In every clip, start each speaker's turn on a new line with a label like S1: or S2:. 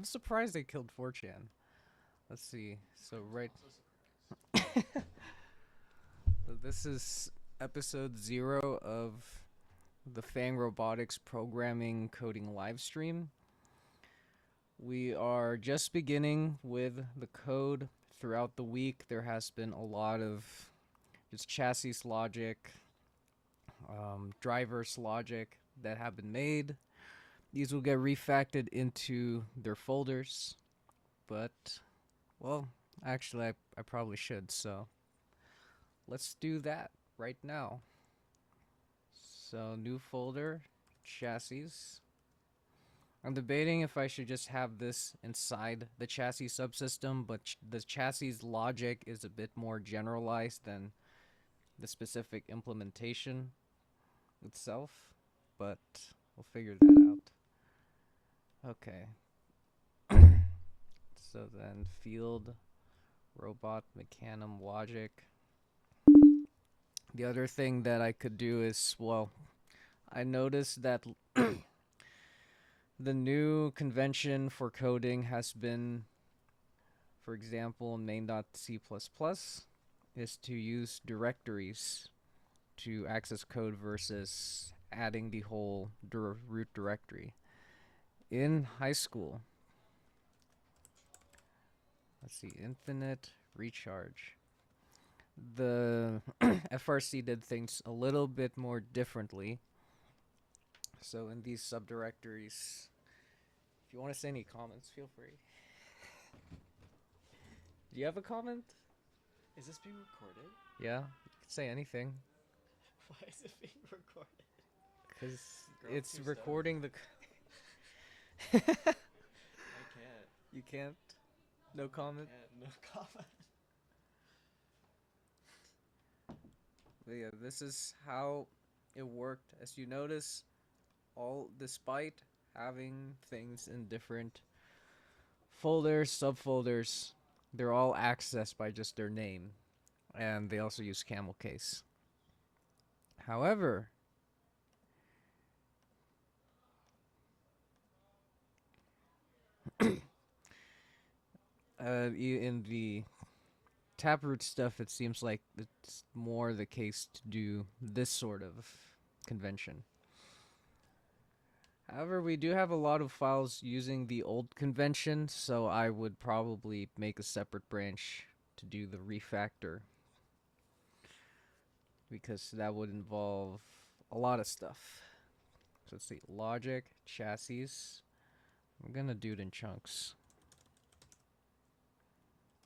S1: I'm surprised they killed 4chan. Let's see. So so this is episode 0 of the Fang Robotics programming coding live stream. We are just beginning with the code. Throughout the week, there has been a lot of just chassis logic, drivers logic that have been made. These will get refactored into their folders, but, well, actually, I probably should, so let's do that right now. So, new folder, chassis. I'm debating if I should just have this inside the chassis subsystem, but the chassis logic is a bit more generalized than the specific implementation itself, but we'll figure that out. Okay. So then field robot mechanum logic. The other thing that I could do is, well, I noticed that the new convention for coding has been, for example, in main.c++, is to use directories to access code versus adding the whole root directory. In high school, let's see, infinite recharge. The FRC did things a little bit more differently. So in these subdirectories, if you want to say any comments, feel free. Do you have a comment?
S2: Is this being recorded?
S1: Yeah, you can say anything.
S2: Why is it being recorded?
S1: Because
S2: Girl,
S1: it's
S2: too
S1: recording the...
S2: I can't.
S1: You can't? No comment?
S2: No comment.
S1: But yeah, this is how it worked. As you notice, despite having things in different folders, subfolders, they're all accessed by just their name. And they also use camel case. However, in the Taproot stuff, it seems like it's more the case to do this sort of convention. However, we do have a lot of files using the old convention, so I would probably make a separate branch to do the refactor, because that would involve a lot of stuff. So let's see, logic, chassis. I'm gonna do it in chunks.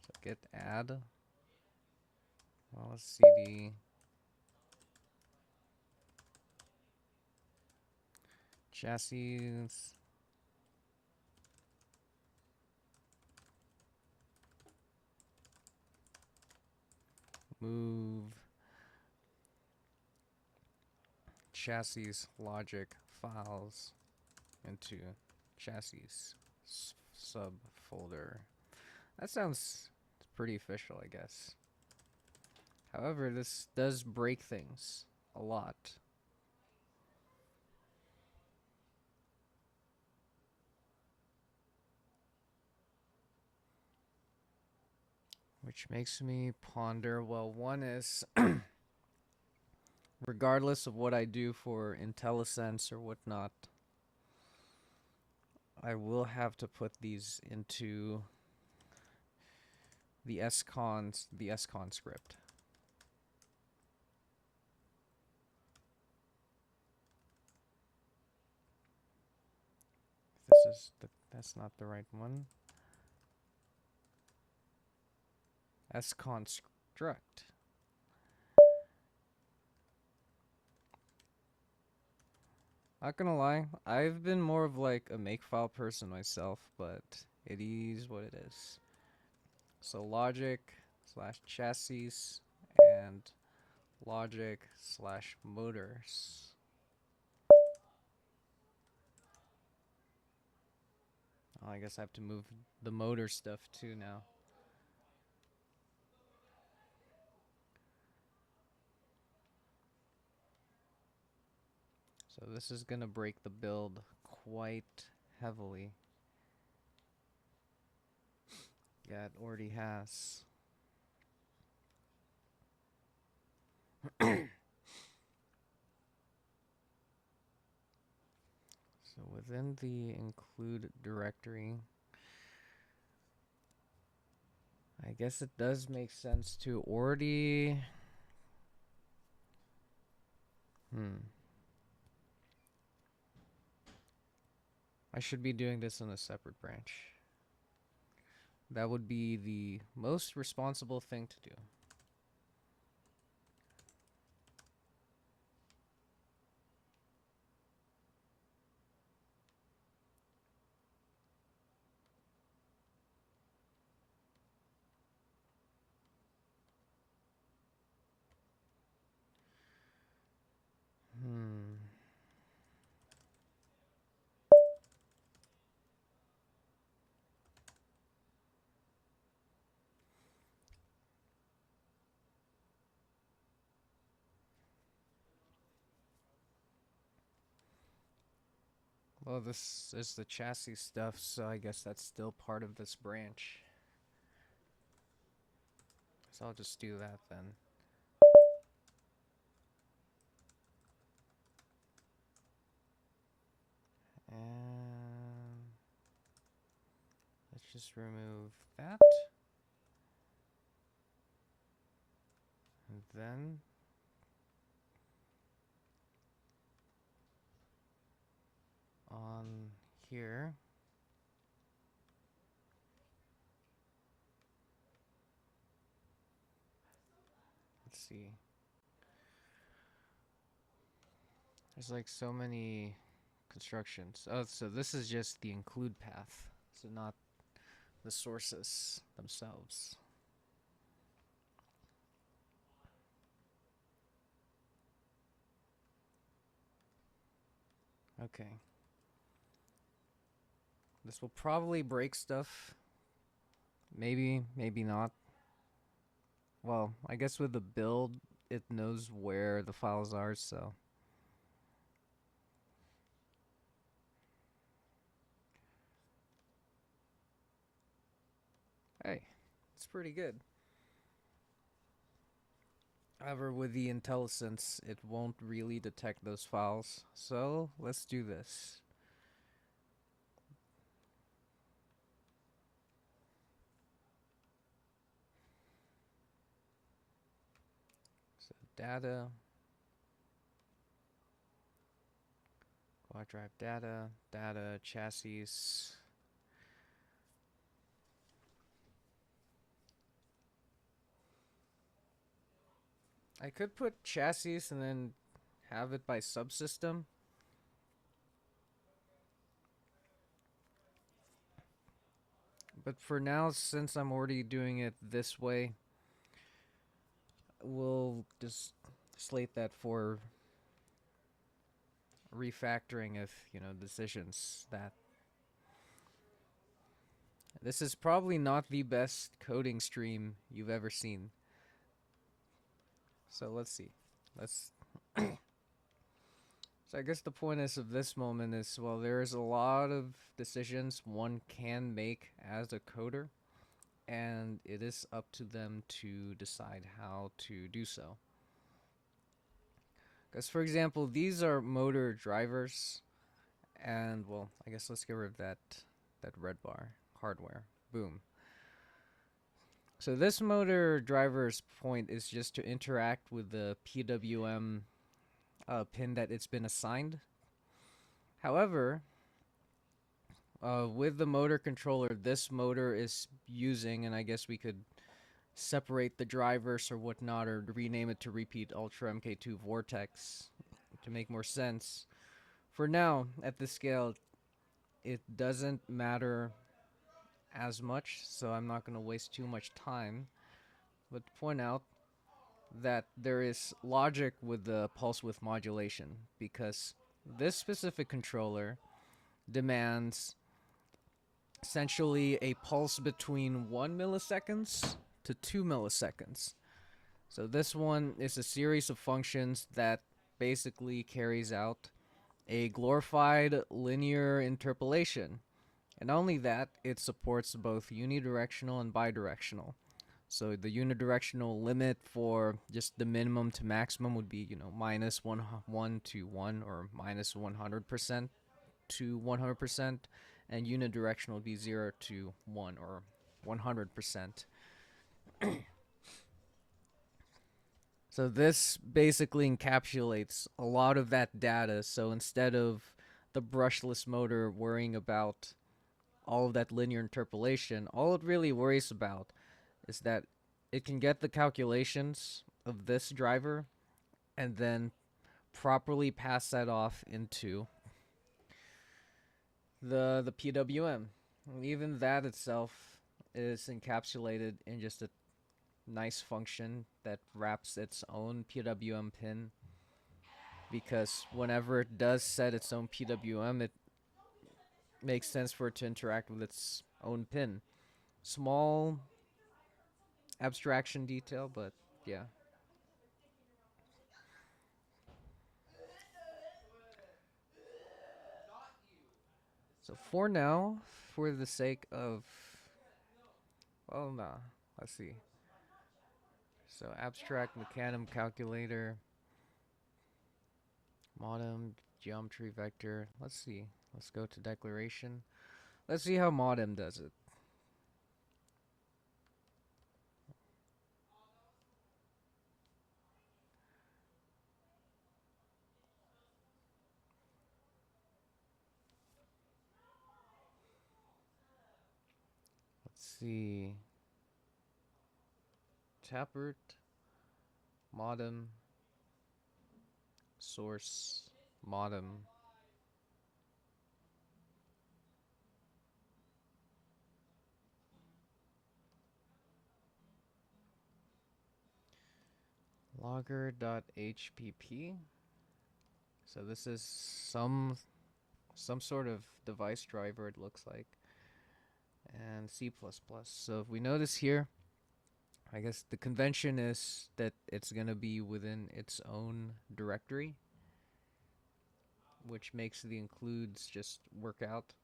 S1: So git add. Well, let's see the chassis. Move chassis logic files into chassis subfolder. That sounds pretty official, I guess. However, this does break things a lot. Which makes me ponder, well, one is, regardless of what I do for IntelliSense or whatnot, I will have to put these into the scon script. That's not the right one. Sconstruct. Not gonna lie, I've been more of like a makefile person myself, but it is what it is. So logic slash chassis and logic slash motors. Oh, I guess I have to move the motor stuff too now. So this is gonna break the build quite heavily. Yeah, it already has. So within the include directory, I guess it does make sense to already. I should be doing this in a separate branch. That would be the most responsible thing to do. Hmm. Well, this is the chassis stuff, so I guess that's still part of this branch. So I'll just do that then. And let's just remove that. And then on here, let's see. There's like so many constructions. Oh, so this is just the include path, so not the sources themselves. Okay. This will probably break stuff. Maybe, maybe not. Well, I guess with the build, it knows where the files are, so. Hey, it's pretty good. However, with the IntelliSense, it won't really detect those files. So, let's do this. So, data, quad drive data, data, chassis. I could put chassis and then have it by subsystem. But for now, since I'm already doing it this way, we'll just slate that for refactoring if, decisions that. This is probably not the best coding stream you've ever seen. So let's see. Let's. So I guess the point is of this moment is, well, there's a lot of decisions one can make as a coder, and it is up to them to decide how to do so. Because, for example, these are motor drivers, and, well, I guess let's get rid of that red bar. Hardware. Boom. So this motor driver's point is just to interact with the PWM pin that it's been assigned. However, with the motor controller, this motor is using, and I guess we could separate the drivers or whatnot, or rename it to Repeat Ultra MK2 Vortex to make more sense. For now, at this scale, it doesn't matter as much, so I'm not going to waste too much time. But to point out that there is logic with the pulse width modulation, because this specific controller demands essentially a pulse between 1 milliseconds to 2 milliseconds. So this one is a series of functions that basically carries out a glorified linear interpolation And not only that, it supports both unidirectional and bidirectional. So the unidirectional limit for just the minimum to maximum would be, minus 1 to 1 or minus 100% to 100%, and unidirectional would be 0 to 1 or 100%. So this basically encapsulates a lot of that data. So instead of the brushless motor worrying about all of that linear interpolation, all it really worries about is that it can get the calculations of this driver and then properly pass that off into the PWM. And even that itself is encapsulated in just a nice function that wraps its own PWM pin, because whenever it does set its own PWM, it makes sense for it to interact with its own pin. Small abstraction detail, but yeah. So for now, for the sake of, well, nah, let's see. So abstract mecanum calculator, modem, geometry vector. Let's see. Let's go to declaration. Let's see how modem does it. Let's see. Taproot, modem, source, modem. Logger.hpp. So this is some sort of device driver, it looks like, and C++. So if we notice here, I guess the convention is that it's going to be within its own directory, which makes the includes just work out.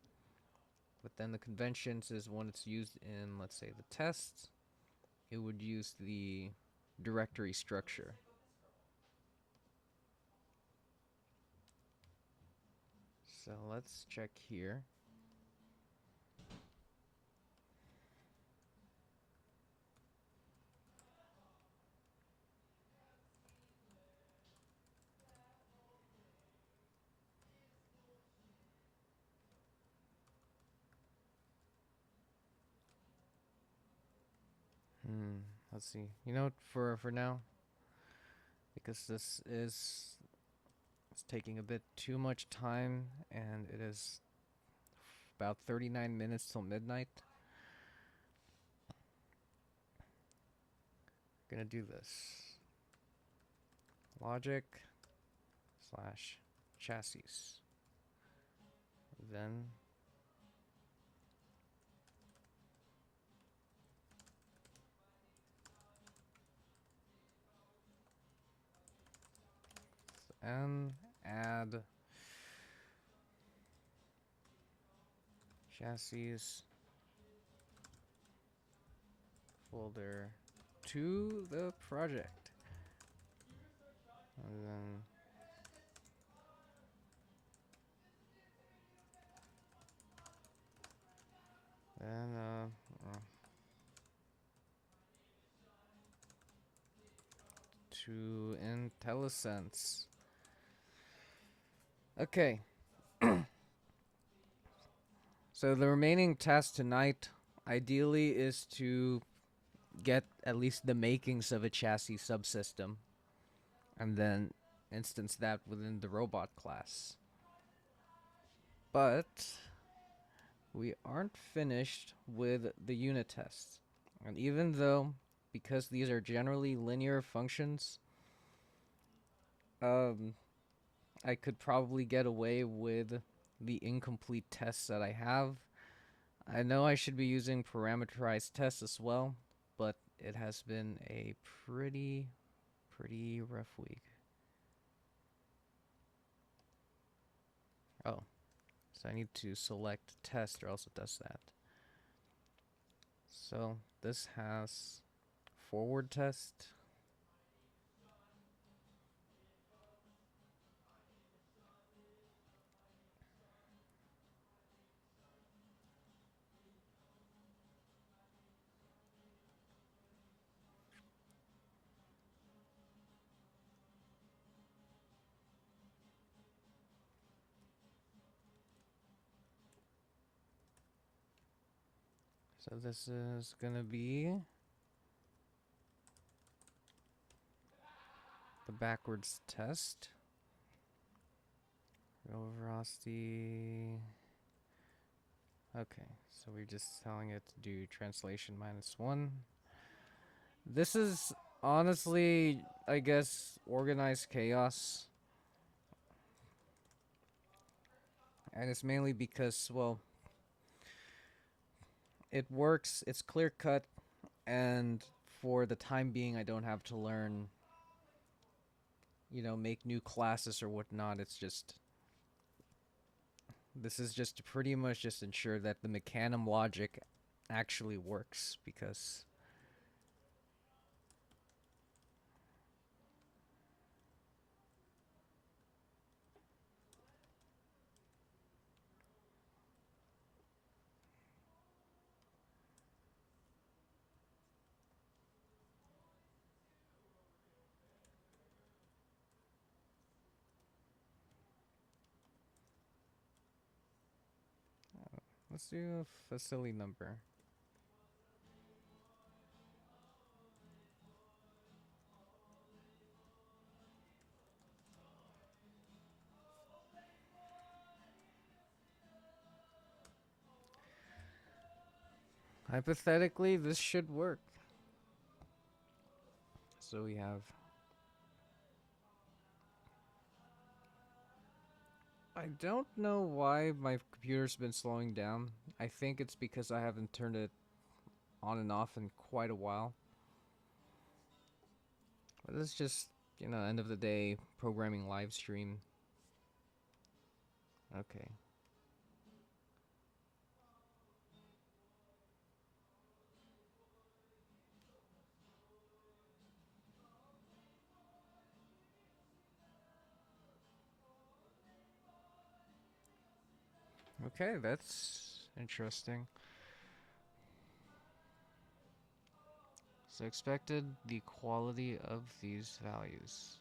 S1: But then the conventions is when it's used in, let's say, the tests, it would use the directory structure. So let's check here. Let's see. For now, because this is it's taking a bit too much time, and it is about 39 minutes till midnight. Gonna do this. Logic slash chassis. Then and add chassis folder to the project. And then to IntelliSense. Okay. So the remaining task tonight ideally is to get at least the makings of a chassis subsystem and then instance that within the robot class. But we aren't finished with the unit tests. And even though, because these are generally linear functions, I could probably get away with the incomplete tests that I have. I know I should be using parameterized tests as well, but it has been a pretty rough week. Oh, So I need to select test or else it does that. So this has forward test. So this is gonna be the backwards test. Roll velocity. Okay, so we're just telling it to do translation -1. This is honestly, I guess, organized chaos. And it's mainly because, well, it works, it's clear cut, and for the time being, I don't have to learn, make new classes or whatnot. It's just, this is just to pretty much just ensure that the Mechanum logic actually works, because let's do a facility number. Hypothetically, this should work. So we have, I don't know why my computer's been slowing down. I think it's because I haven't turned it on and off in quite a while. But it's just, end of the day, programming live stream. Okay. Okay, that's interesting. So expected the quality of these values.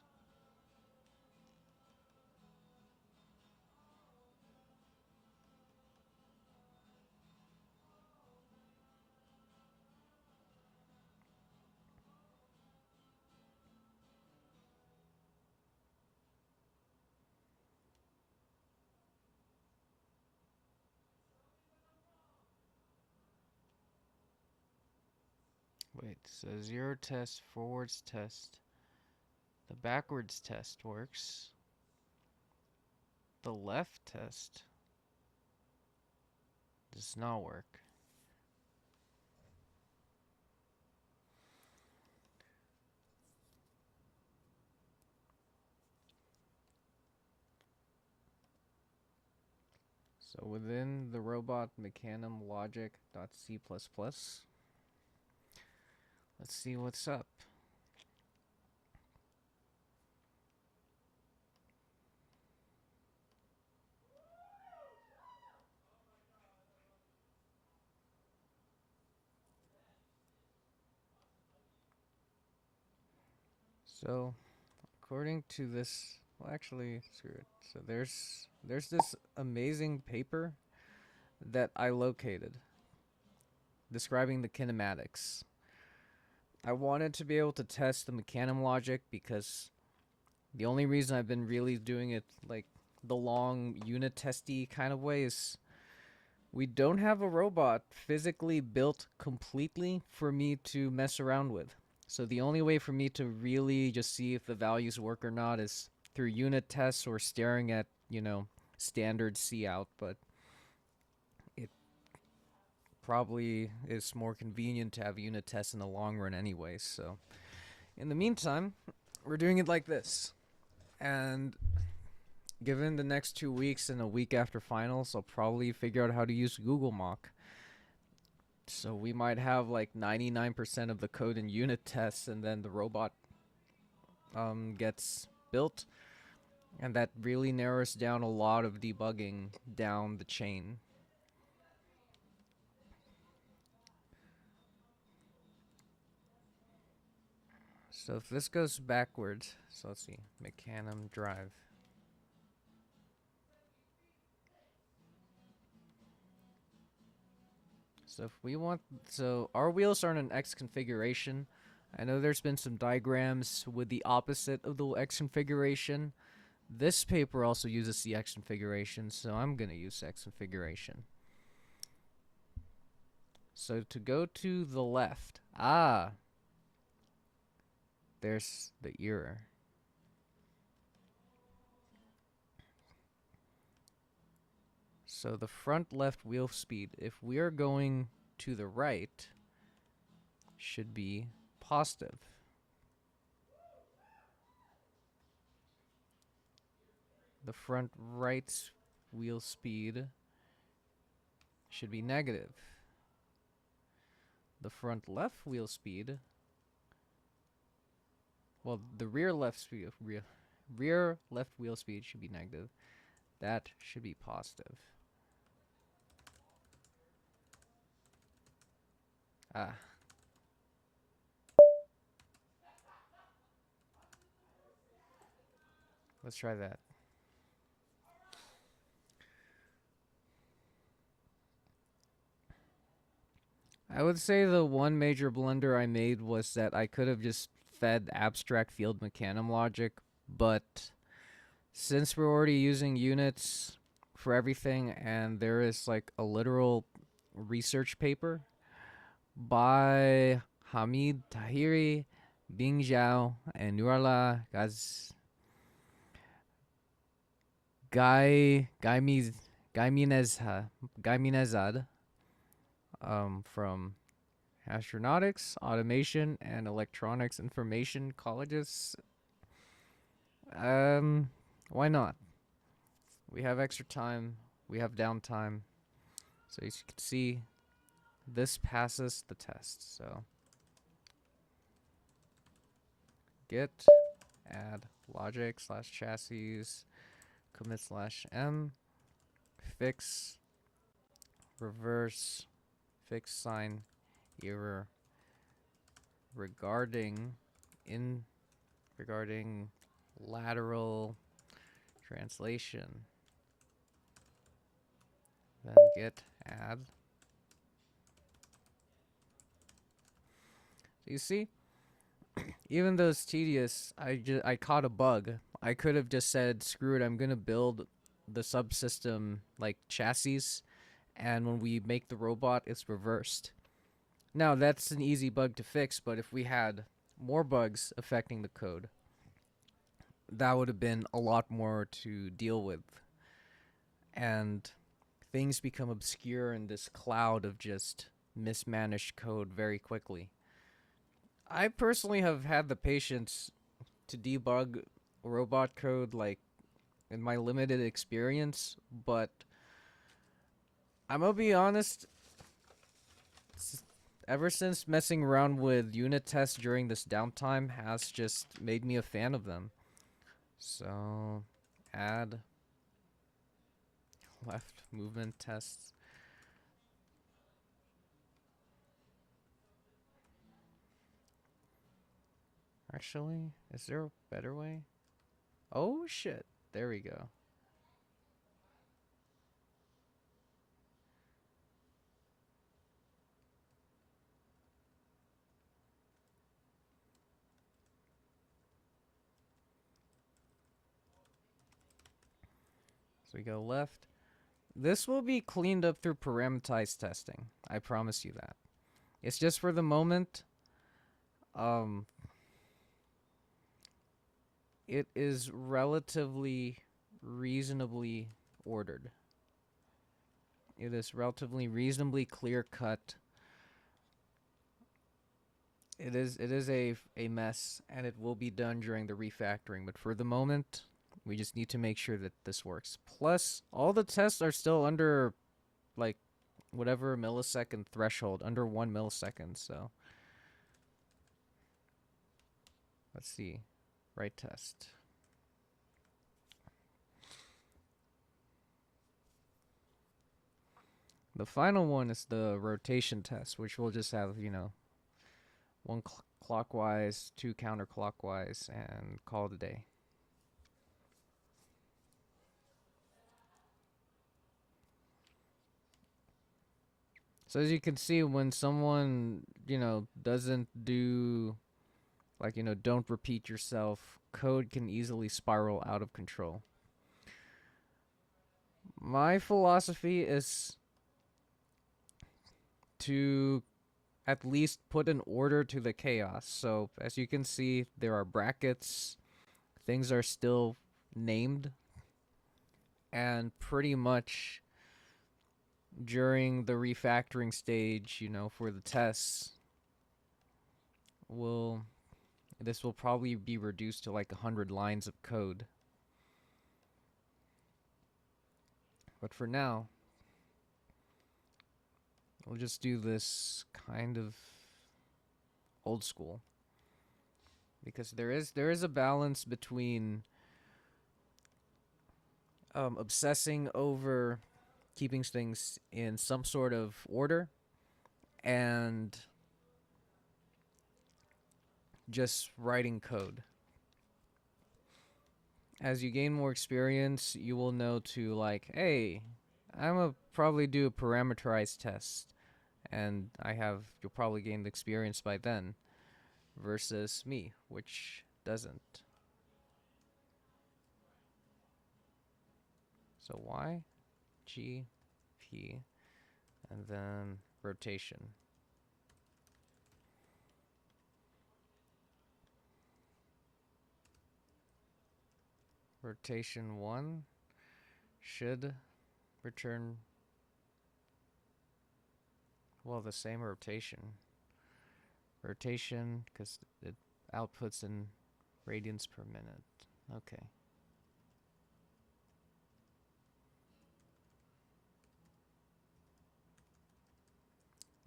S1: Wait, so zero test, forwards test. The backwards test works. The left test does not work. So within the robot mechanum logic.c++, let's see what's up. So according to this, well, actually, screw it. So there's this amazing paper that I located describing the kinematics. I wanted to be able to test the mechanum logic because the only reason I've been really doing it like the long unit testy kind of way is we don't have a robot physically built completely for me to mess around with. So the only way for me to really just see if the values work or not is through unit tests or staring at, standard C out, but it probably is more convenient to have unit tests in the long run anyway. So in the meantime, we're doing it like this. And given the next 2 weeks and a week after finals, I'll probably figure out how to use Google Mock. So we might have like 99% of the code in unit tests, and then the robot gets built, and that really narrows down a lot of debugging down the chain. So if this goes backwards, so let's see, Mecanum drive. So if we want, so our wheels are in an X configuration. I know there's been some diagrams with the opposite of the X configuration. This paper also uses the X configuration, so I'm gonna use X configuration. So to go to the left, there's the error. So the front left wheel speed, if we are going to the right, should be positive. The front right wheel speed should be negative. The front left wheel speed, well, the rear left wheel speed should be negative. That should be positive. Let's try that. I would say the one major blunder I made was that I could have just fed abstract field mecanum logic, but since we're already using units for everything, and there is like a literal research paper by Hamid Tahiri, Bing Zhao, and Nurala Gaiminezad from Astronautics, Automation, and Electronics Information Colleges. Why not? We have extra time. We have downtime. So as you can see, this passes the test. So git add logic slash chassis commit slash m fix reverse fix sign error regarding lateral translation. Then git add. So you see, even though it's tedious, I caught a bug. I could have just said, screw it, I'm gonna build the subsystem like chassis, and when we make the robot, it's reversed. Now that's an easy bug to fix, but if we had more bugs affecting the code, that would have been a lot more to deal with. And things become obscure in this cloud of just mismanaged code very quickly. I personally have had the patience to debug robot code like in my limited experience, but I'm gonna be honest, ever since messing around with unit tests during this downtime has just made me a fan of them. So, add left movement tests. Actually, is there a better way? Oh shit, there we go. So we go left. This will be cleaned up through parameterized testing. I promise you that. It's just for the moment. Um, it is relatively reasonably ordered. It is relatively reasonably clear cut. It is a mess, and it will be done during the refactoring. But for the moment, We just need to make sure that this works. Plus, all the tests are still under like whatever millisecond threshold, under 1 millisecond. So let's see. Right test. The final one is the rotation test, which will just have, one clockwise, two counterclockwise, and call it a day. So as you can see, when someone, doesn't do, like, don't repeat yourself, code can easily spiral out of control. My philosophy is to at least put an order to the chaos. So as you can see, there are brackets, things are still named, and pretty much during the refactoring stage, for the tests, will this will probably be reduced to like 100 lines of code. But for now, we'll just do this kind of old school, because there is a balance between obsessing over keeping things in some sort of order and just writing code. As you gain more experience, you will know to, like, hey, I'm gonna probably do a parameterized test, and you'll probably gain the experience by then, versus me, which doesn't. So Y, G, P, and then rotation. Rotation 1 should return, well, the same rotation. Rotation, because it outputs in radians per minute. Okay.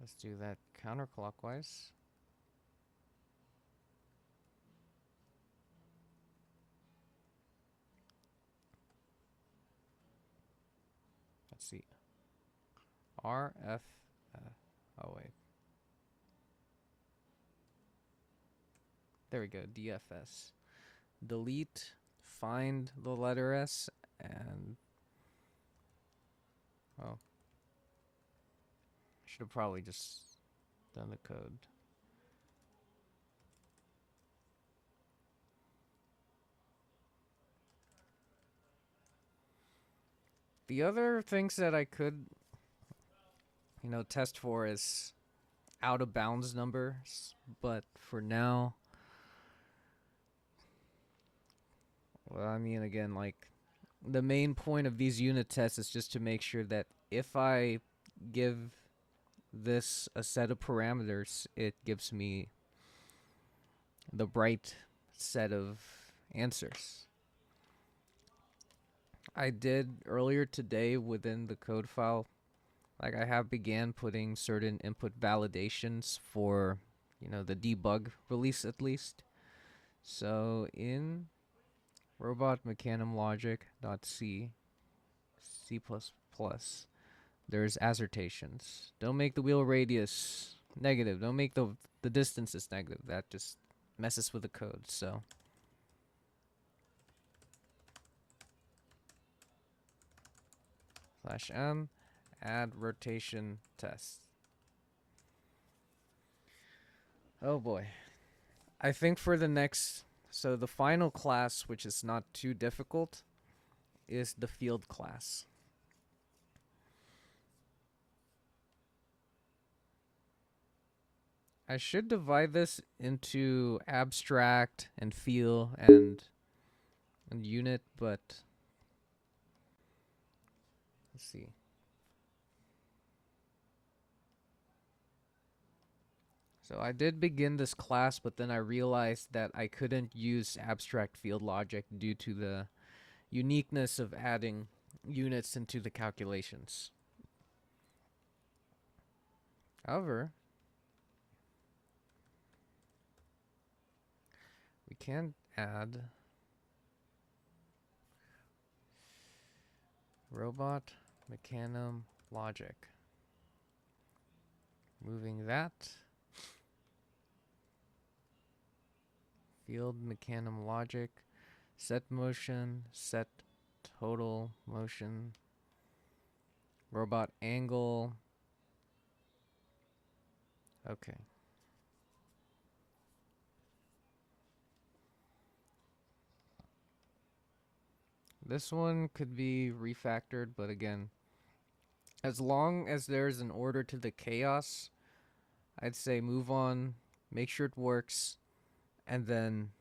S1: Let's do that counterclockwise. Let's see. R, F, oh wait. There we go, DFS. Delete, find the letter S, and, well, should have probably just done the code. The other things that I could, test for is out of bounds numbers, but for now, well, I mean, again, like, the main point of these unit tests is just to make sure that if I give this a set of parameters, it gives me the right set of answers. I did earlier today within the code file, like, I have began putting certain input validations for, the debug release at least. So in robot mechanism logic.c, C++, there's assertions. Don't make the wheel radius negative. Don't make the distances negative. That just messes with the code. So /m add rotation test. Oh boy. I think for the the final class, which is not too difficult, is the field class. I should divide this into abstract and feel and unit, but let's see. So I did begin this class, but then I realized that I couldn't use abstract field logic due to the uniqueness of adding units into the calculations. However, we can add robot mechanum logic. Moving that. Field mechanum logic. Set motion. Set total motion. Robot angle. Okay. This one could be refactored, but again, as long as there's an order to the chaos, I'd say move on, make sure it works, and then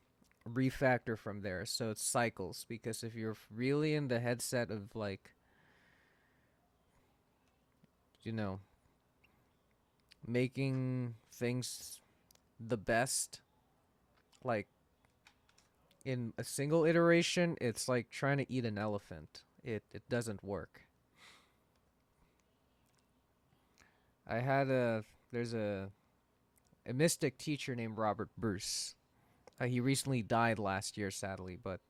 S1: refactor from there. So it cycles, because if you're really in the headset of like, you know, making things the best, like in a single iteration, it's like trying to eat an elephant. It doesn't work. I had a there's a mystic teacher named Robert Bruce. He recently died last year, sadly, but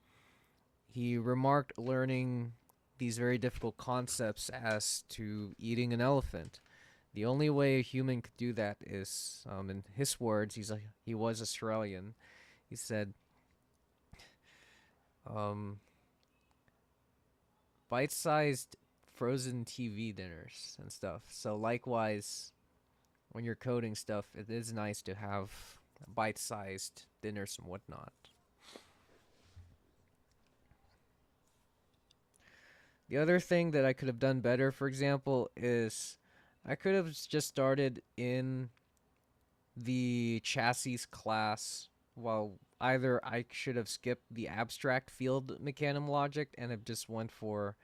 S1: he remarked learning these very difficult concepts as to eating an elephant. The only way a human could do that is, in his words, he was Australian. He said, um, bite-sized frozen TV dinners and stuff. So likewise, when you're coding stuff, it is nice to have bite-sized dinners and whatnot. The other thing that I could have done better, for example, is I could have just started in the chassis class. Well, either I should have skipped the abstract field mechanum logic and have just went for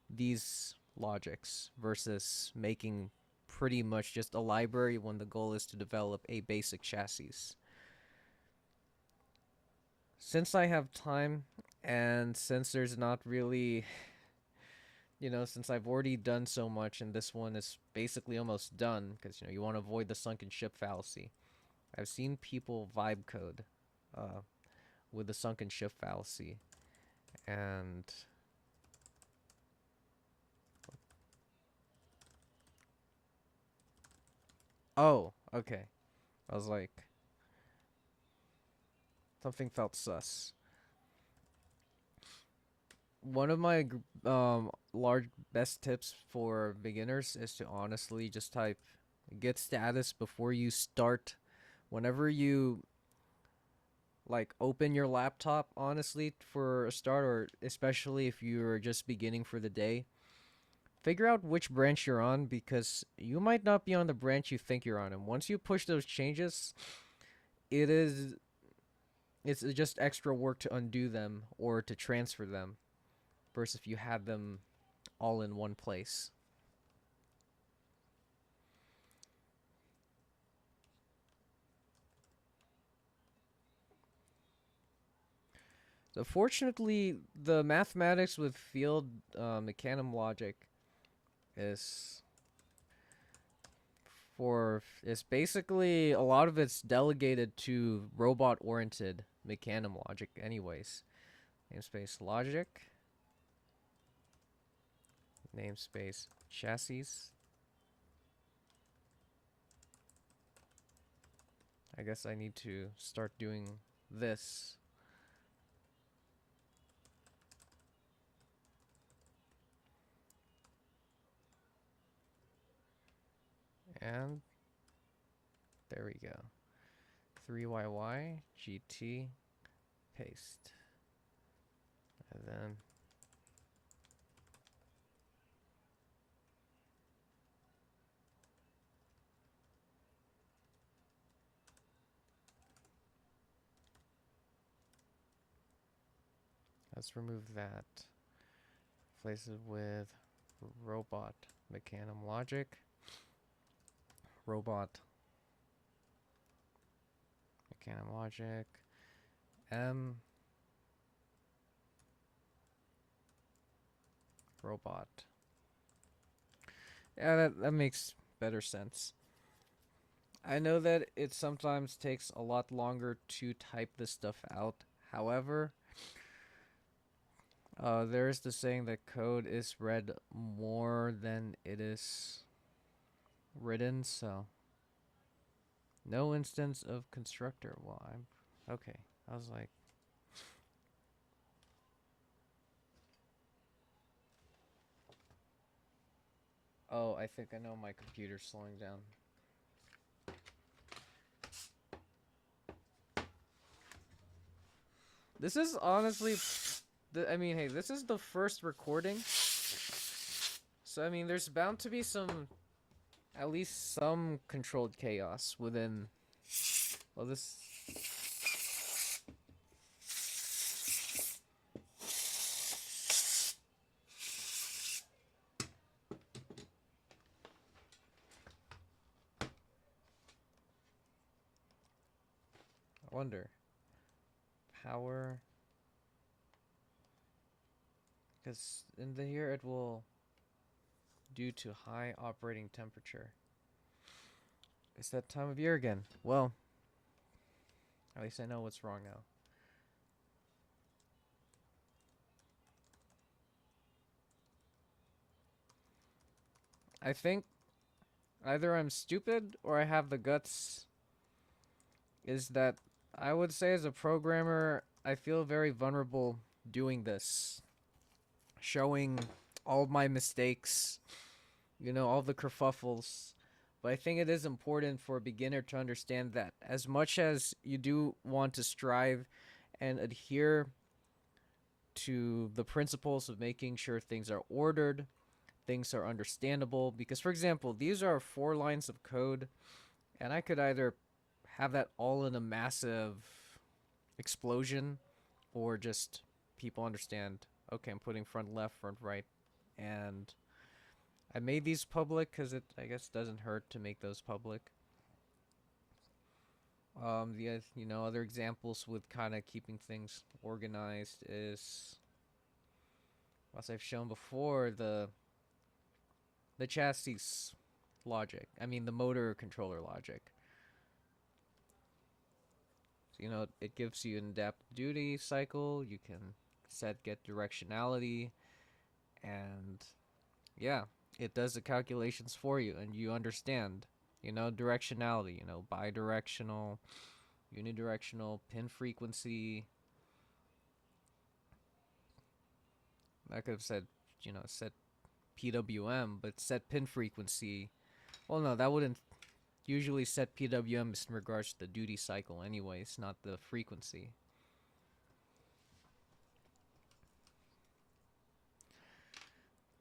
S1: these logics versus making pretty much just a library when the goal is to develop a basic chassis. Since I have time, and since there's not really, since I've already done so much and this one is basically almost done, because, you want to avoid the sunken ship fallacy. I've seen people vibe code uh, with the sunken ship fallacy, and oh, okay. I was like, something felt sus. One of my large best tips for beginners is to honestly just type get status before you start. Whenever you like open your laptop, honestly, for a start, or especially if you're just beginning for the day, figure out which branch you're on, because you might not be on the branch you think you're on, and once you push those changes, it is it's just extra work to undo them or to transfer them versus if you had them all in one place. So fortunately, the mathematics with field mechanum logic is is basically a lot of it's delegated to robot oriented mechanum logic anyways. Namespace logic, namespace chassis. I guess I need to start doing this. And there we go. 3YY GT paste. And then let's remove that. Replace it with robot mechanum logic. Robot mechanum logic. M robot. Yeah, that makes better sense. I know that it sometimes takes a lot longer to type this stuff out. However, there's the saying that code is read more than it is written, so no instance of constructor. Well, I'm okay. I was like, oh, I think I know my computer's slowing down. This is honestly, I mean, hey, this is the first recording, so I mean, there's bound to be some, at least some controlled chaos within. Well, this. I wonder. Power. Because in the here it will, due to high operating temperature. It's that time of year again. Well, at least I know what's wrong now. I think either I'm stupid or I have the guts. Is that I would say as a programmer, I feel very vulnerable doing this. Showing all of my mistakes, all the kerfuffles. But I think it is important for a beginner to understand that as much as you do want to strive and adhere to the principles of making sure things are ordered, things are understandable. Because, for example, these are 4 lines of code, and I could either have that all in a massive explosion or just people understand, okay, I'm putting front left, front right. And I made these public because it, I guess, doesn't hurt to make those public. The other examples with kind of keeping things organized is, as I've shown before, the chassis logic. I mean, the motor controller logic. So, it gives you an adapt duty cycle. You can set get directionality, and yeah, it does the calculations for you, and you understand. Directionality. Bidirectional, unidirectional, pin frequency. I could have said, set PWM, but set pin frequency. Well, no, that wouldn't usually set PWM in regards to the duty cycle anyways, not the frequency.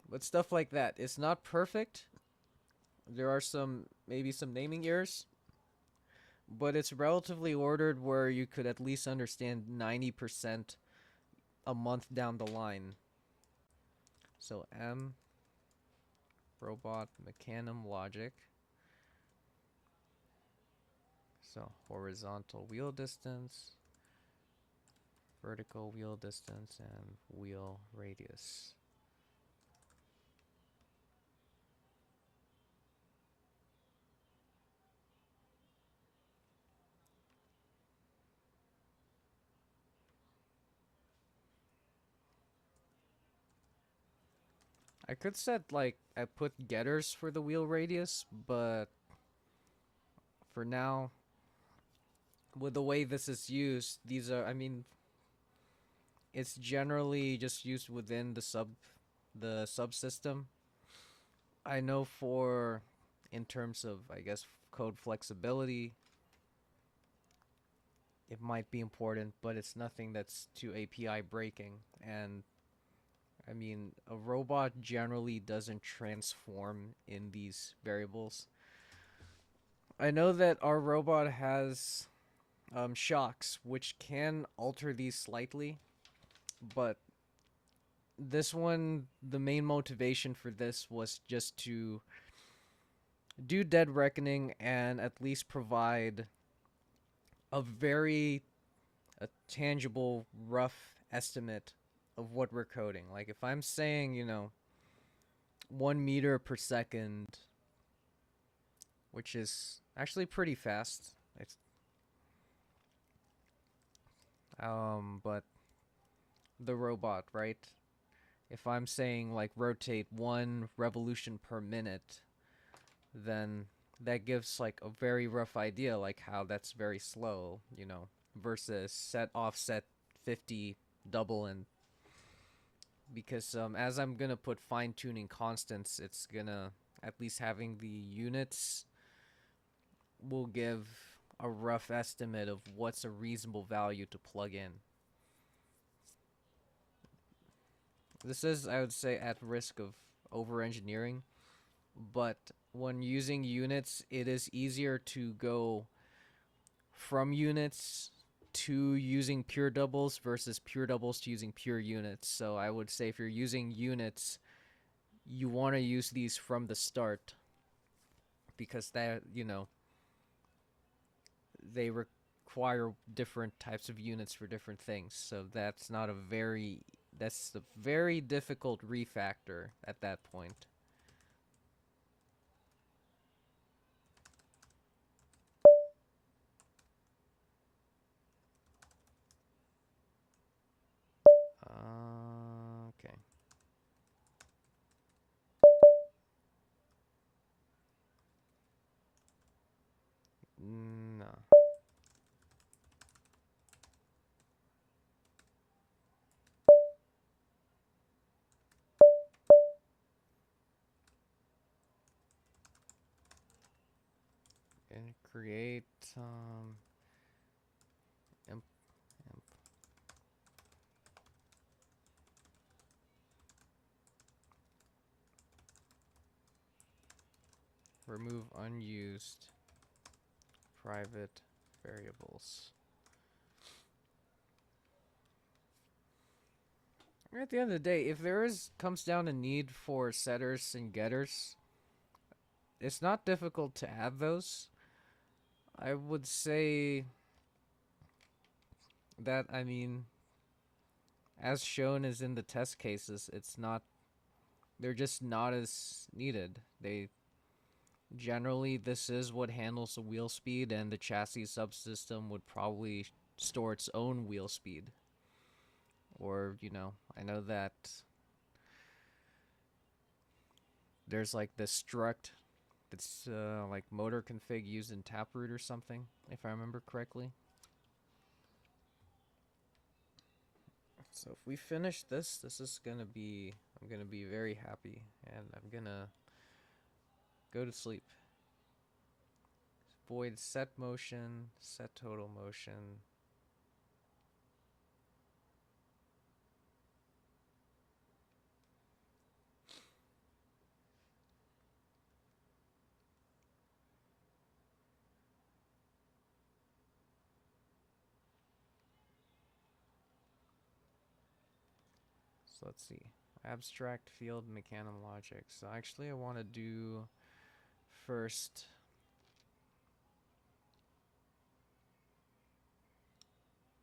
S1: But stuff like that. It's not perfect. There are maybe some naming errors, but it's relatively ordered where you could at least understand 90% a month down the line. So M, robot, mechanism, logic. So horizontal wheel distance, vertical wheel distance, and wheel radius. I could set I put getters for the wheel radius, but for now, with the way this is used, these are, I mean, it's generally just used within the subsystem. I know in terms of, I guess, code flexibility, it might be important, but it's nothing that's too API breaking. And I mean, a robot generally doesn't transform in these variables. I know that our robot has shocks, which can alter these slightly, but this one, the main motivation for this was just to do dead reckoning and at least provide a tangible, rough estimate of what we're coding. Like if I'm saying, 1 meter per second, which is actually pretty fast. It's but the robot, right? If I'm saying like rotate 1 revolution per minute, then that gives like a very rough idea like how that's very slow, versus set offset 50 double, and because as I'm gonna put fine tuning constants, it's gonna, at least having the units will give a rough estimate of what's a reasonable value to plug in. This is, I would say, at risk of over engineering, but when using units, it is easier to go from units to using pure doubles versus pure doubles to using pure units. So I would say if you're using units, you want to use these from the start because they require different types of units for different things. So that's a very difficult refactor at that point. Okay. No. And create imp, imp. Remove unused private variables. At the end of the day, if there is comes down a need for setters and getters, it's not difficult to add those. I would say that, I mean, as shown as in the test cases, they're just not as needed. They generally, this is what handles the wheel speed, and the chassis subsystem would probably store its own wheel speed. Or, I know that there's like this struct that's like motor config used in Taproot or something, if I remember correctly. So if we finish this, I'm gonna be very happy, and I'm gonna go to sleep. Void set motion, set total motion. So let's see. Abstract field mechanum logic. So actually I want to do first.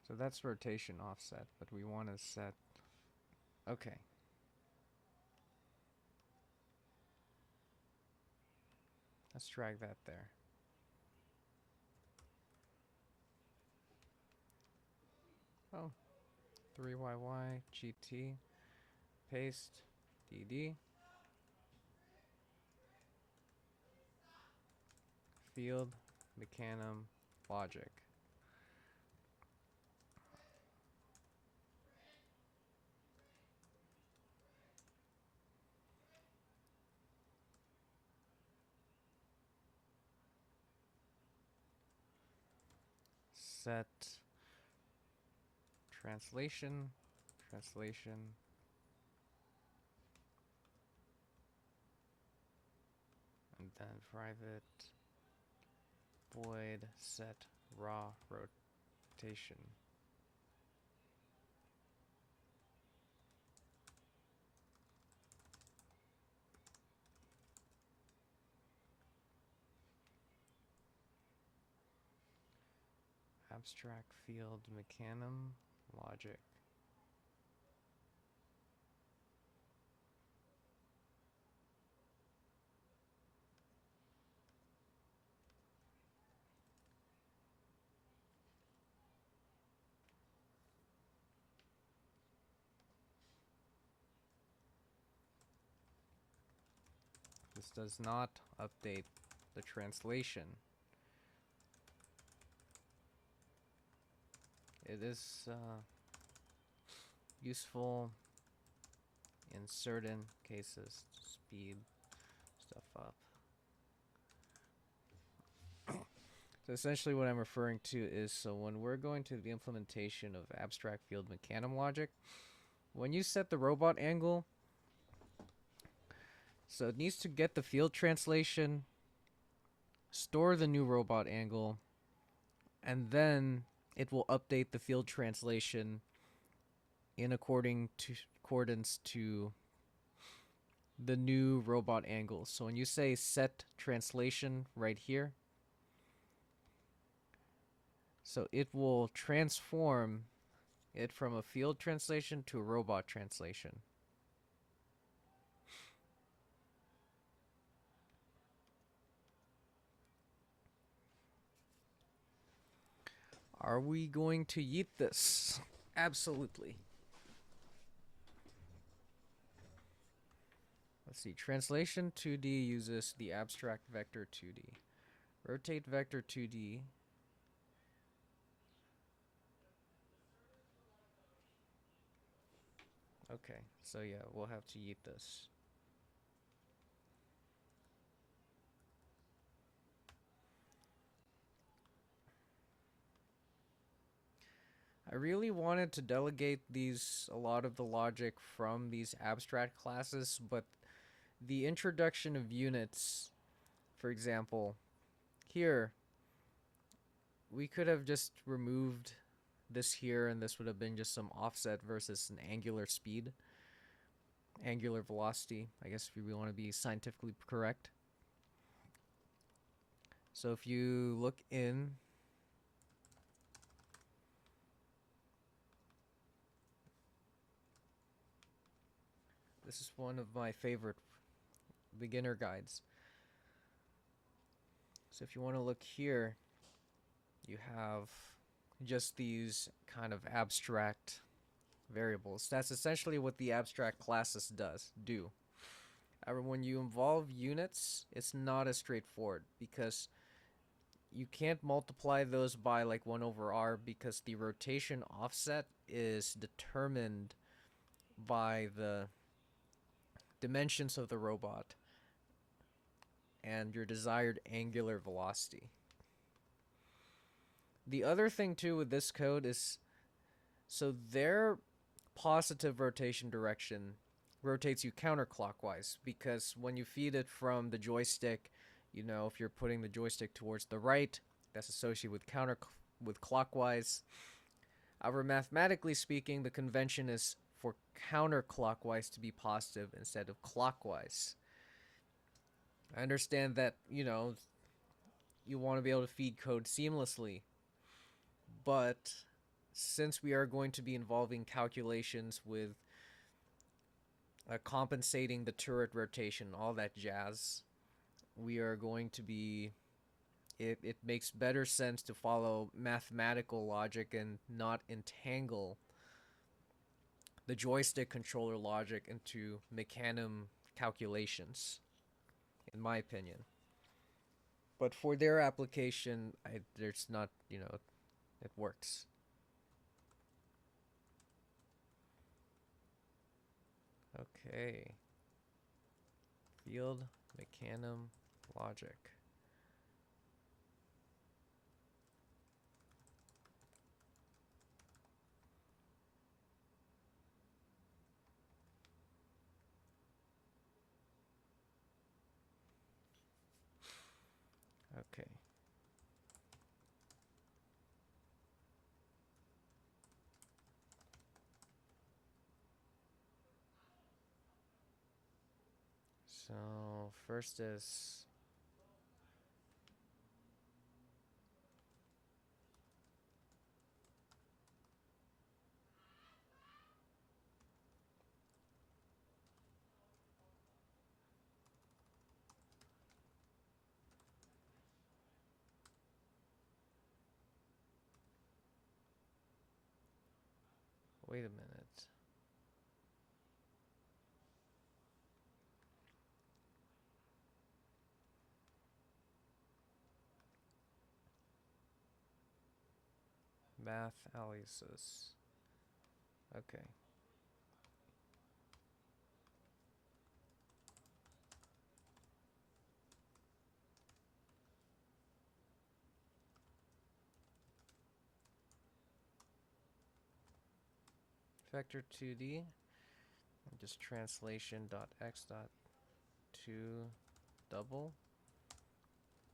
S1: So that's rotation offset, but we want to set. Okay. Let's drag that there. Oh, 3YY, GT, paste, DD, field, mechanum, logic. Set translation, translation, and then private void set raw rotation. Abstract field mechanum logic. does not update the translation. It is useful in certain cases to speed stuff up. So essentially what I'm referring to is, so when we're going to the implementation of abstract field mechanism logic, when you set the robot angle, so it needs to get the field translation, store the new robot angle, and then it will update the field translation in accordance to the new robot angle. So when you say set translation right here, so it will transform it from a field translation to a robot translation. Are we going to yeet this? Absolutely. Let's see. Translation 2D uses the abstract vector 2D. Rotate vector 2D. Okay, so yeah, we'll have to yeet this. I really wanted to delegate a lot of the logic from these abstract classes, but the introduction of units, for example, here, we could have just removed this here, and this would have been just some offset versus an angular speed, angular velocity, I guess if we want to be scientifically correct. So if you look in, this is one of my favorite beginner guides. So if you want to look here, you have just these kind of abstract variables. That's essentially what the abstract classes do. However, when you involve units, it's not as straightforward because you can't multiply those by like 1 over r because the rotation offset is determined by the dimensions of the robot and your desired angular velocity. The other thing too with this code is, so their positive rotation direction rotates you counterclockwise, because when you feed it from the joystick, you know, if you're putting the joystick towards the right, that's associated with clockwise. However, mathematically speaking, the convention is for counterclockwise to be positive instead of clockwise. I understand that, you know, you want to be able to feed code seamlessly, but since we are going to be involving calculations with compensating the turret rotation, all that jazz, we are going to be, it makes better sense to follow mathematical logic and not entangle the joystick controller logic into mechanism calculations, in my opinion. But for their application, there's not, you know, it works. Okay. Field mechanism logic. Okay. So first is wait a minute. Math aliases. Okay. Vector 2D. Just translation dot x dot 2 double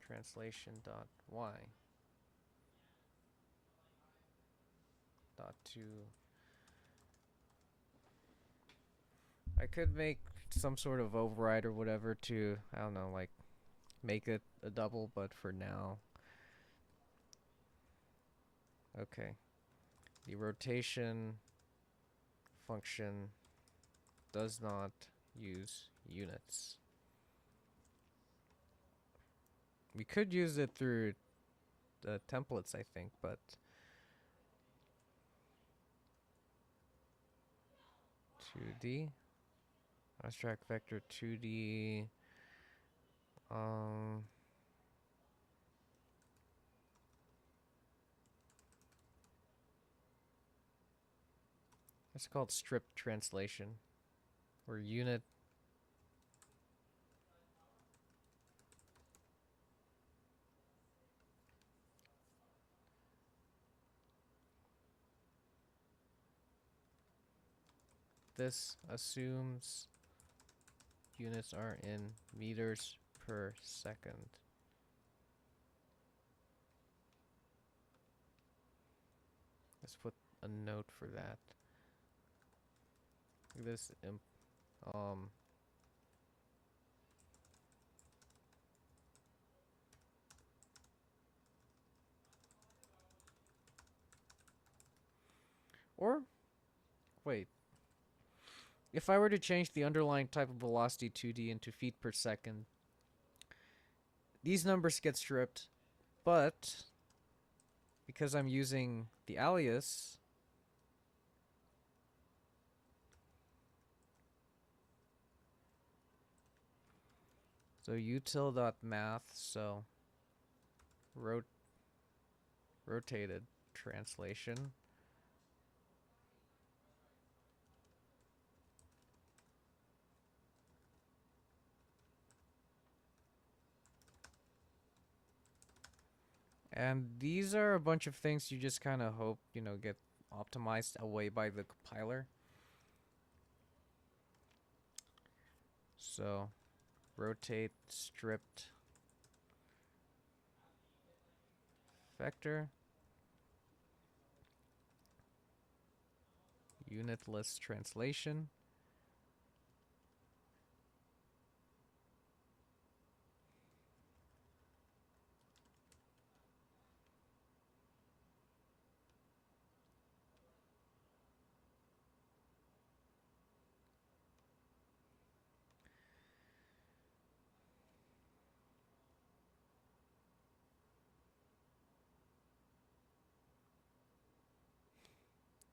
S1: translation dot y dot 2. I could make some sort of override or whatever to, I don't know, like make it a double, but for now, okay. The rotation function does not use units. We could use it through the templates, I think, but 2D abstract vector 2D. Um, it's called strip translation, where unit. This assumes units are in meters per second. Let's put a note for that. This um or wait. If I were to change the underlying type of velocity 2D into feet per second, these numbers get stripped, but because I'm using the alias, so util.math, so rot rotated translation. And these are a bunch of things you just kind of hope, get optimized away by the compiler. So, rotate stripped vector, unitless translation.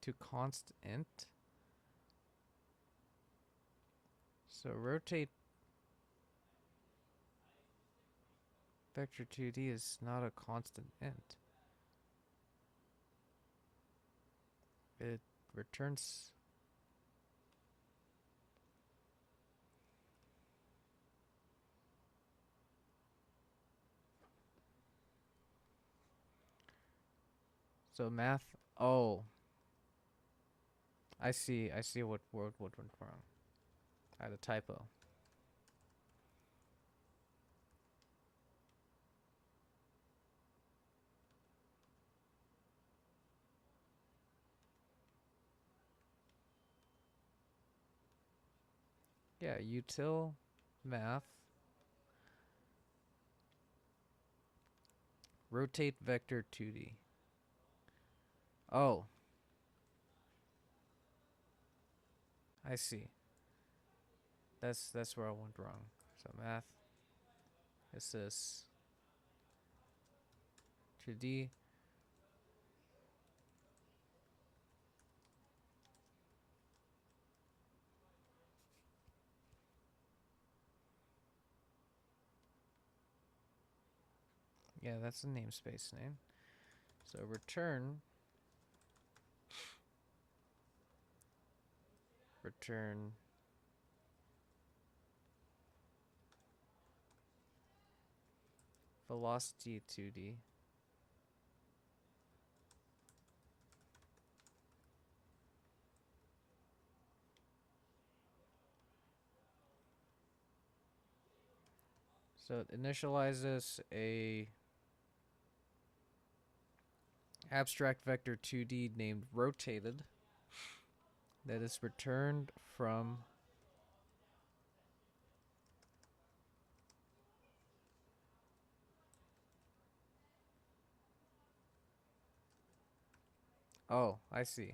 S1: To const int. So rotate vector 2D is not a constant int. It returns. So math. Oh, I see. I see what word went wrong. I had a typo. Yeah, util math rotate vector 2D. Oh, I see. That's where I went wrong. So math is this 2D. Yeah, that's the namespace name. So return return velocity 2D. So it initializes a abstract vector 2D named rotated that is returned from oh, I see.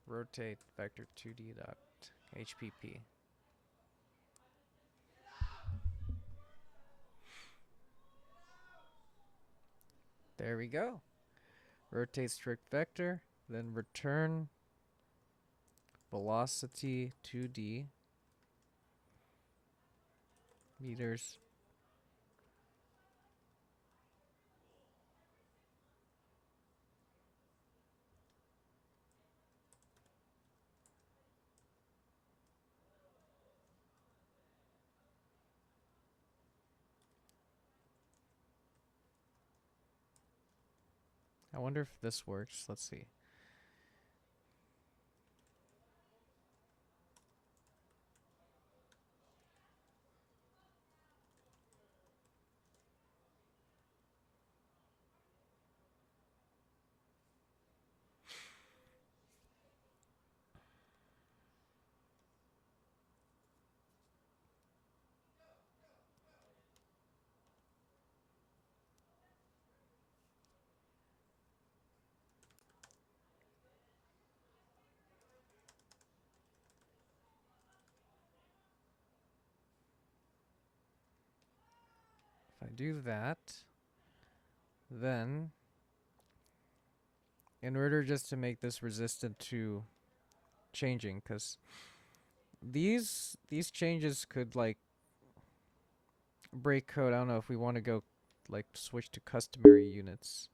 S1: Rotate vector 2D dot HPP. There we go. Rotate strict vector, then return velocity 2D meters. I wonder if this works. Let's see. If I do that, then in order just to make this resistant to changing, because these changes could like break code. I don't know if we want to go like switch to customary units.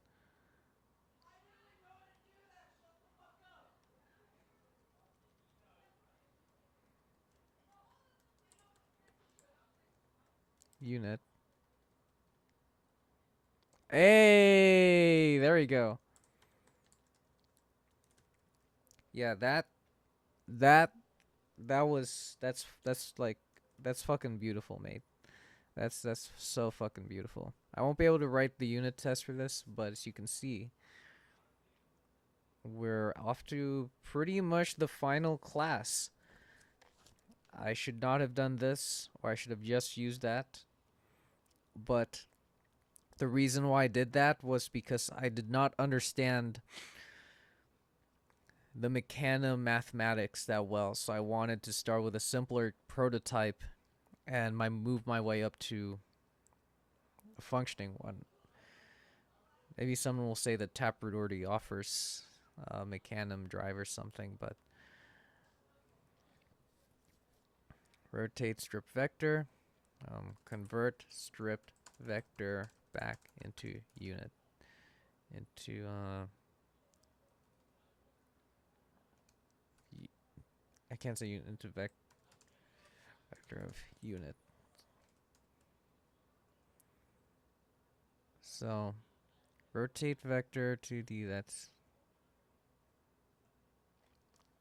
S1: Unit. Hey, there we go. Yeah, that that's like that's fucking beautiful, mate. That's so fucking beautiful. I won't be able to write the unit test for this, but as you can see, we're off to pretty much the final class. I should not have done this, or I should have just used that. But the reason why I did that was because I did not understand the mechana mathematics that well, so I wanted to start with a simpler prototype and move my way up to a functioning one. Maybe someone will say that Taproot already offers a Mecanum drive or something, but rotate strip vector, convert stripped vector back into unit, into I can't say unit, into vector of unit. So rotate vector 2D, that's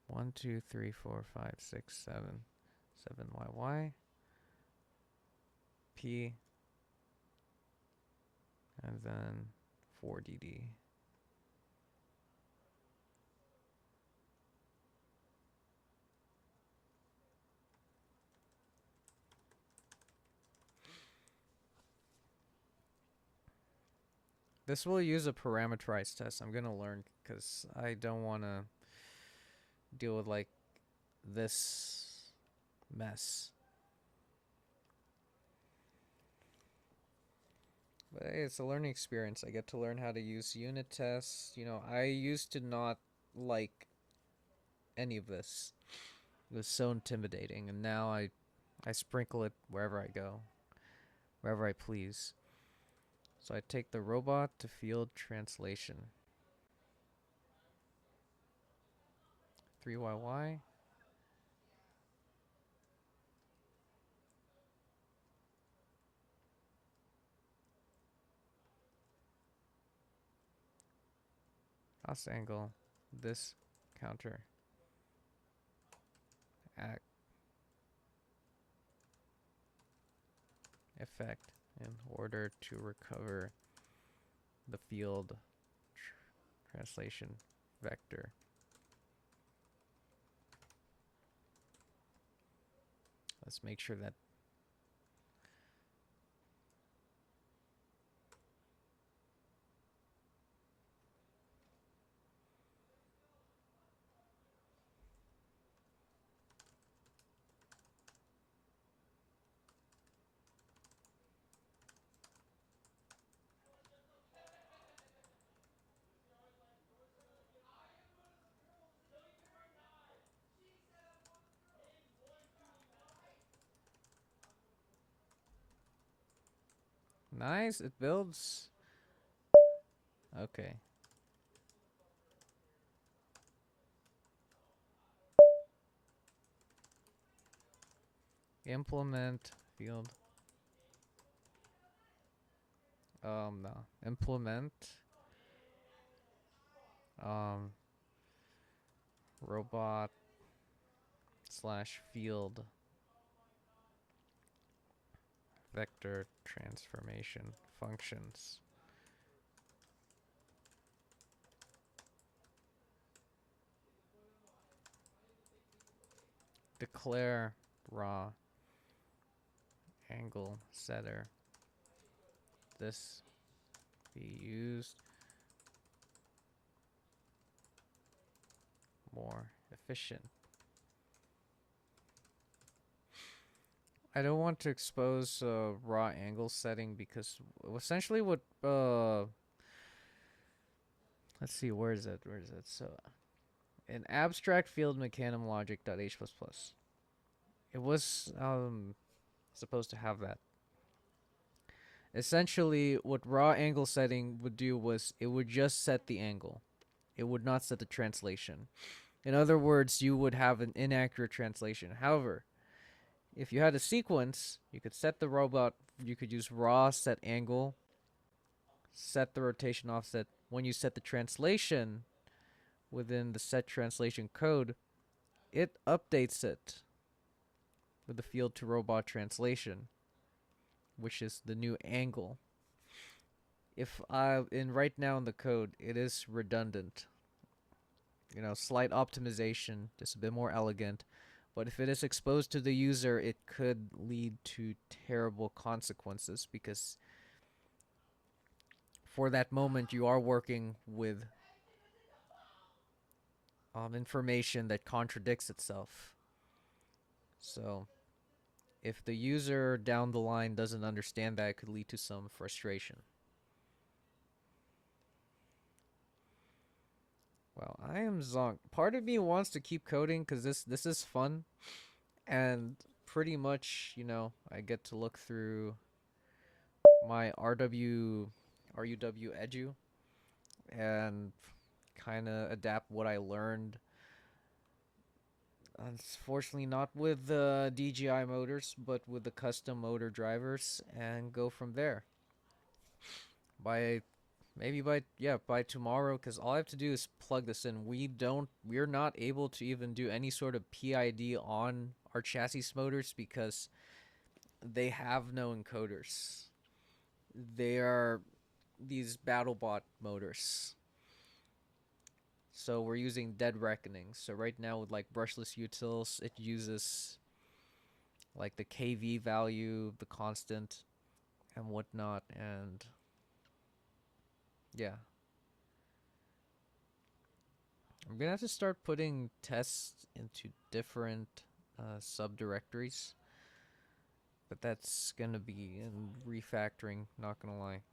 S1: 1, 2, 3, 4, 5, 6, 7, 7YY, P, and then 4DD. This will use a parameterized test. I'm gonna learn because I don't want to deal with like this mess. But hey, it's a learning experience. I get to learn how to use unit tests. You know, I used to not like any of this. It was so intimidating, and now I sprinkle it wherever I go, wherever I please. So I take the robot to field translation. 3YY. Cost angle. This counter act effect in order to recover the field translation vector. Let's make sure that nice. It builds. Okay. Implement field. No. Implement um robot slash field vector transformation functions. Declare raw angle setter. This be used more efficient. I don't want to expose raw angle setting because essentially what let's see, where is it? Where is it? So in abstract field mechanism logic.h++. It was supposed to have that. Essentially, what raw angle setting would do was it would just set the angle. It would not set the translation. In other words, you would have an inaccurate translation. However, if you had a sequence, you could set the robot, you could use raw set angle, set the rotation offset. When you set the translation within the set translation code, it updates it with the field to robot translation, which is the new angle. If I in right now in the code, it is redundant. You know, slight optimization, just a bit more elegant. But if it is exposed to the user, it could lead to terrible consequences because for that moment you are working with information that contradicts itself. So if the user down the line doesn't understand that, it could lead to some frustration. Well, I am zonked. Part of me wants to keep coding because this is fun, and pretty much, you know, I get to look through my RUW edu and kind of adapt what I learned. Unfortunately, not with the DGI motors, but with the custom motor drivers, and go from there. By maybe by tomorrow, because all I have to do is plug this in. We're not able to even do any sort of PID on our chassis motors because they have no encoders. They are these BattleBot motors. So we're using dead reckoning. So right now with like brushless utils, it uses like the KV value, the constant, and whatnot, and yeah. I'm gonna have to start putting tests into different subdirectories, but that's gonna be in refactoring. Not gonna lie.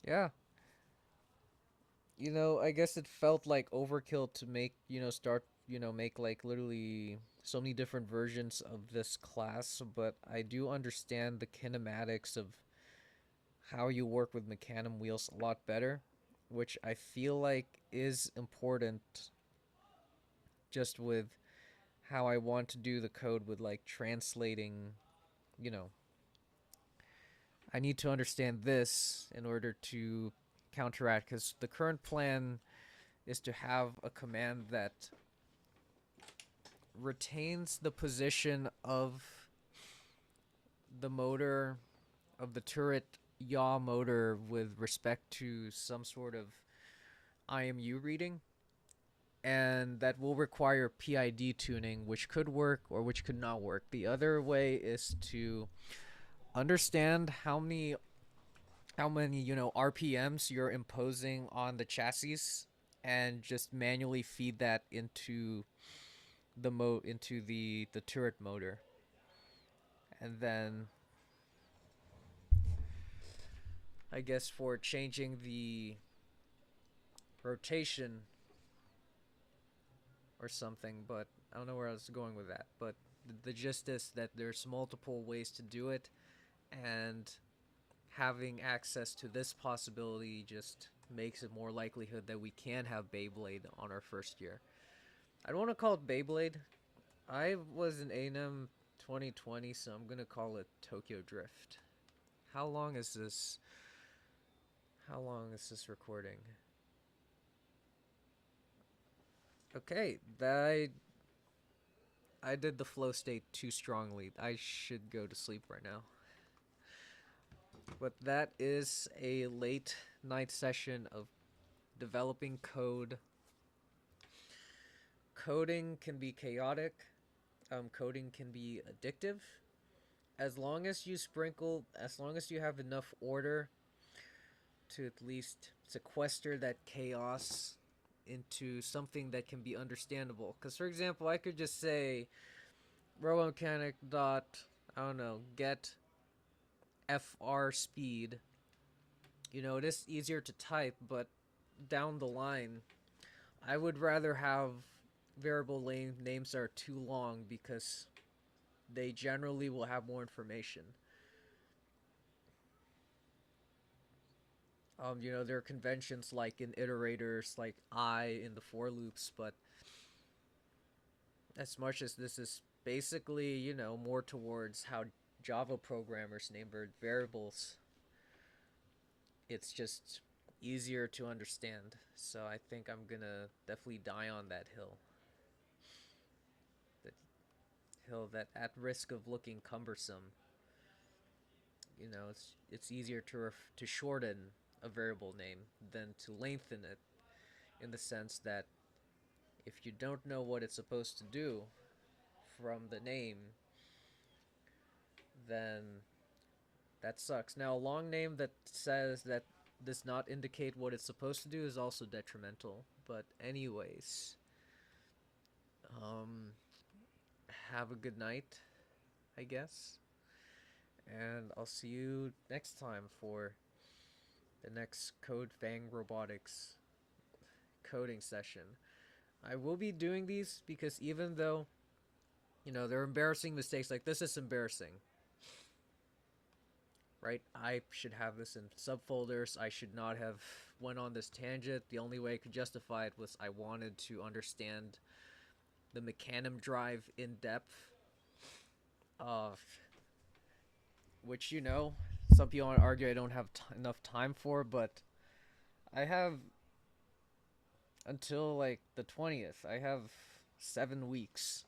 S1: Yeah, you know, I guess it felt like overkill to make, start, make like literally so many different versions of this class, but I do understand the kinematics of how you work with mecanum wheels a lot better, which I feel like is important just with how I want to do the code with like translating, you know, I need to understand this in order to counteract because the current plan is to have a command that retains the position of the motor of the turret yaw motor with respect to some sort of IMU reading, and that will require PID tuning, which could work or which could not work. The other way is to understand how many RPMs you're imposing on the chassis and just manually feed that into the turret motor. And then I guess for changing the rotation or something, but I don't know where I was going with that. But the gist is that there's multiple ways to do it, and having access to this possibility just makes it more likelihood that we can have Beyblade on our first year. I don't want to call it Beyblade. I was in A&M 2020, so I'm gonna call it Tokyo Drift. How long is this? How long is this recording? Okay, I did the flow state too strongly. I should go to sleep right now. But that is a late night session of developing code. Coding can be chaotic. Coding can be addictive. As long as you have enough order to at least sequester that chaos into something that can be understandable. Because, for example, I could just say robomechanic dot, I don't know, get FR speed. It is easier to type, but down the line, I would rather have variable names that are too long because they generally will have more information. There are conventions like in iterators, like I in the for loops, but as much as this is basically, more towards how Java programmers name variables, it's just easier to understand. So I think I'm gonna definitely die on that hill. That hill that at risk of looking cumbersome. It's easier to shorten a variable name than to lengthen it in the sense that if you don't know what it's supposed to do from the name, then that sucks. Now, a long name that says that does not indicate what it's supposed to do is also detrimental. But anyways, um, have a good night, I guess, and I'll see you next time for the next Code Fang Robotics coding session. I will be doing these because even though they're embarrassing mistakes, like this is embarrassing, right? I should have this in subfolders. I should not have went on this tangent. The only way I could justify it was I wanted to understand the mecanum drive in depth, uh, which some people want to argue I don't have enough time for, but I have until like the 20th. I have 7 weeks,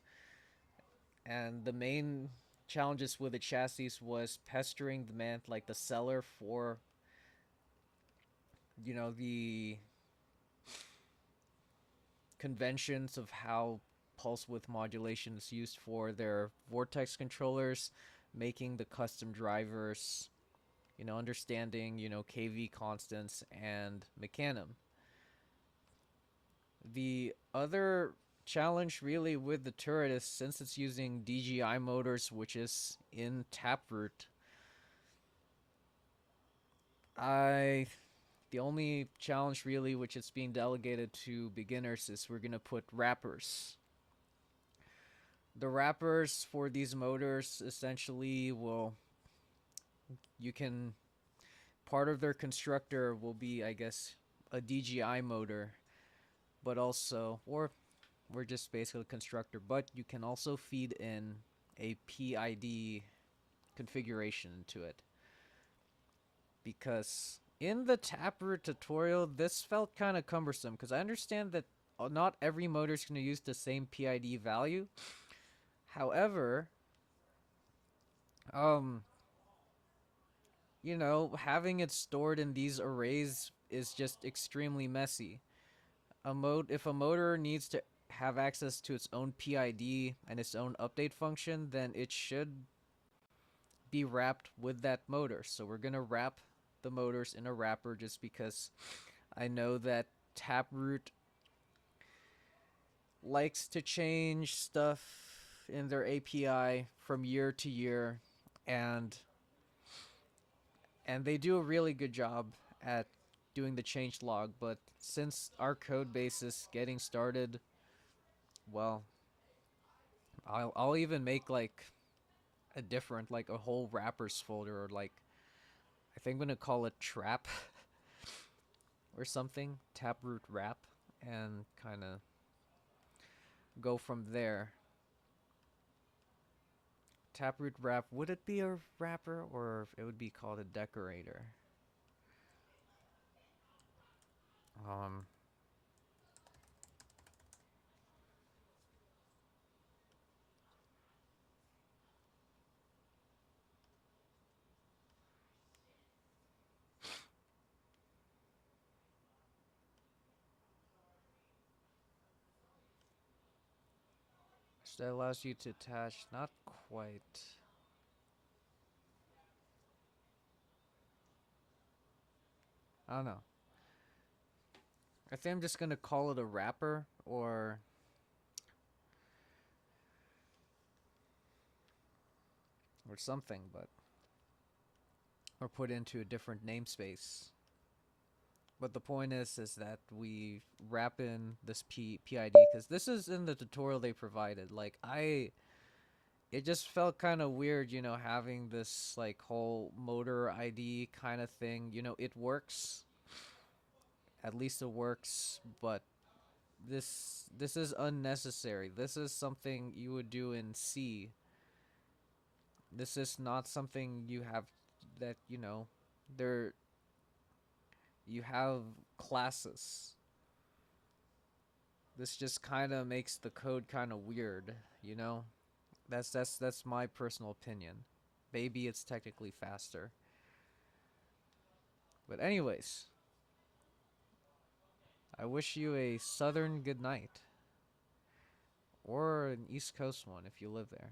S1: and the main challenges with the chassis was pestering the seller for the conventions of how pulse width modulation is used for their vortex controllers, making the custom drivers, understanding kV constants and mecanum. The other challenge really with the turret is since it's using DGI motors, which is in Taproot, I the only challenge really which is being delegated to beginners is we're gonna put wrappers. The wrappers for these motors essentially will you can part of their constructor will be, I guess, a DGI motor, but also, or we're just basically a constructor, but you can also feed in a PID configuration into it. Because in the Taproot tutorial, this felt kind of cumbersome because I understand that not every motor is going to use the same PID value. However, um, having it stored in these arrays is just extremely messy. If a motor needs to have access to its own PID and its own update function, then it should be wrapped with that motor. So we're gonna wrap the motors in a wrapper just because I know that Taproot likes to change stuff in their API from year to year, and they do a really good job at doing the change log. But since our code base is getting started, well, I'll even make like a different, like a whole wrappers folder, or like I think I'm gonna call it trap or something, Taproot wrap, and kind of go from there. Taproot wrap, would it be a wrapper or it would be called a decorator? Um, so that allows you to attach, not quite. I don't know. I think I'm just gonna call it a wrapper or something, but or put into a different namespace. But the point is that we wrap in this PID because this is in the tutorial they provided. It just felt kind of weird, having this like whole motor ID kind of thing. It works, at least it works, but this is unnecessary. This is something you would do in C. This is not something you have that there you have classes. This just kind of makes the code kind of weird, you know? That's my personal opinion. Maybe it's technically faster. But anyways, I wish you a southern good night or an east coast one if you live there.